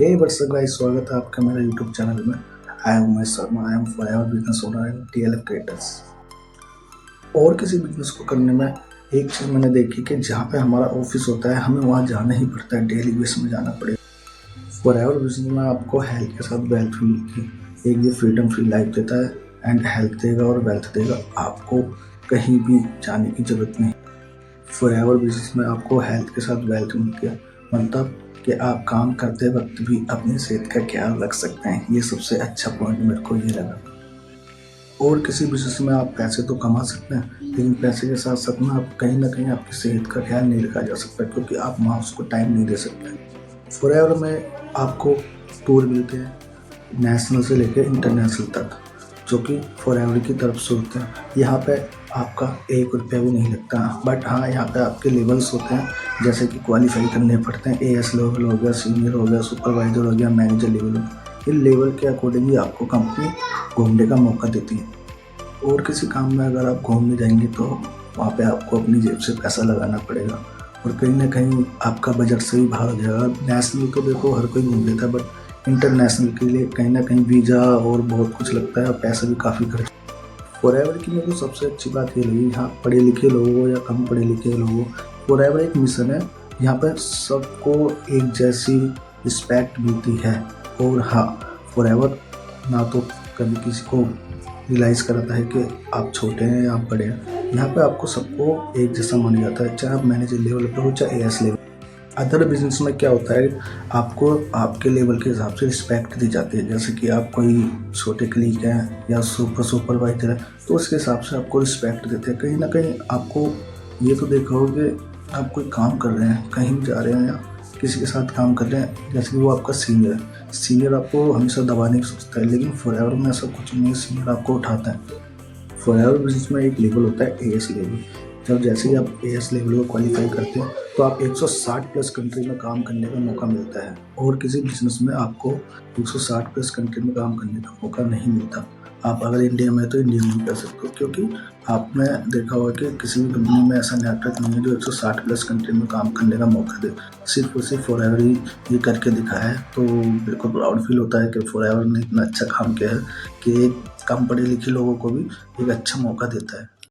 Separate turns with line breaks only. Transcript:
हे WhatsApp guys, स्वागत है आपका मेरे यूट्यूब चैनल में। I am Umesh Sharma, I am forever business owner and TLF creators. और किसी बिजनेस को करने में एक चीज़ मैंने देखी कि जहाँ पे हमारा ऑफिस होता है हमें वहाँ जाना ही पड़ता है, डेली बेस में जाना पड़ेगा। फॉरएवर बिजनेस में आपको हेल्थ के साथ वेल्थ भी मिलती है। एक ये फ्रीडम फ्री लाइफ देता है एंड हेल्थ देगा और वेल्थ देगा। आपको कहीं भी जाने की जरूरत नहीं। फॉरएवर बिजनेस में आपको हेल्थ के साथ वेल्थ मिलती है, मतलब कि आप काम करते वक्त भी अपनी सेहत का ख्याल रख सकते हैं। ये सबसे अच्छा पॉइंट मेरे को ये लगा। और किसी बिजनेस में आप पैसे तो कमा सकते हैं, लेकिन पैसे के साथ साथ में आप कहीं ना कहीं आपकी सेहत का ख्याल नहीं रखा जा सकता, क्योंकि आप वहाँ उसको टाइम नहीं दे सकते। फॉरएवर में आपको टूर मिलते हैं नेशनल से लेकर इंटरनेशनल तक, जो कि फॉरएवर की तरफ से होते हैं। यहाँ पे आपका 1 रुपया भी नहीं लगता, बट हाँ यहाँ पे आपके लेवल्स होते हैं, जैसे कि क्वालिफाई करने पड़ते हैं। एएस लेवल हो गया, सीनियर हो गया, सुपरवाइजर हो गया, मैनेजर लेवल हो गया। इन लेवल के अकॉर्डिंग ही आपको कंपनी घूमने का मौका देती है। और किसी काम में अगर आप घूमने जाएंगे तो वहाँ पे आपको अपनी जेब से पैसा लगाना पड़ेगा, और कहीं ना कहीं आपका बजट से भी बाहर हो जाएगा। नेशनल तो देखो हर कोई घूम लेता है, बट इंटरनेशनल के लिए कहीं ना कहीं वीज़ा और बहुत कुछ लगता है, और पैसा भी काफ़ी खर्च। फॉरएवर की मेरे को सबसे अच्छी बात ये लगी, यहाँ पढ़े लिखे लोगों या कम पढ़े लिखे लोगों, फॉरएवर एक मिशन है। यहाँ पर सबको एक जैसी रिस्पेक्ट मिलती है। और हाँ, फॉरएवर ना तो कभी किसी को रियलाइज़ कराता है कि आप छोटे हैं या आप बड़े हैं। यहाँ पे आपको सबको एक जैसा माना जाता है, चाहे आप मैनेजर लेवल पे हो चाहे एएस लेवल। अदर बिजनेस में क्या होता है, आपको आपके लेवल के हिसाब से रिस्पेक्ट दी जाती है। जैसे कि आप कोई छोटे क्लीग हैं या सुपरवाइजर है, तो उसके हिसाब से आपको रिस्पेक्ट देते हैं। कहीं ना कहीं आपको ये तो देखा होगा कि आप कोई काम कर रहे हैं, कहीं भी जा रहे हैं या किसी के साथ काम कर रहे हैं, जैसे कि वो आपका सीनियर है, सीनियर आपको हमेशा दबाने की सोचता है, लेकिन फॉरएवर में ऐसा कुछ नहीं है। सीनियर आपको उठाता है। फॉरएवर बिजनेस में एक लेवल होता है एएस लेवल। जब जैसे ही आप एएस लेवल को क्वालिफाई करते हैं तो आप 160 प्लस कंट्री में काम करने का मौका मिलता है। और किसी बिजनेस में आपको 160 प्लस कंट्री में काम करने का मौका नहीं मिलता। आप अगर इंडिया में तो इंडिया में कर सकते हो, क्योंकि आपने देखा होगा कि किसी भी कंपनी में ऐसा नेटवर्क नहीं है जो 160 प्लस कंट्री में काम करने का मौका दे। सिर्फ और सिर्फ फॉरएवर ही ये करके दिखाया है। तो बिल्कुल प्राउड फील होता है कि फॉरएवर ने इतना अच्छा काम किया है कि कम पढ़े लिखे लोगों को भी एक अच्छा मौका देता है।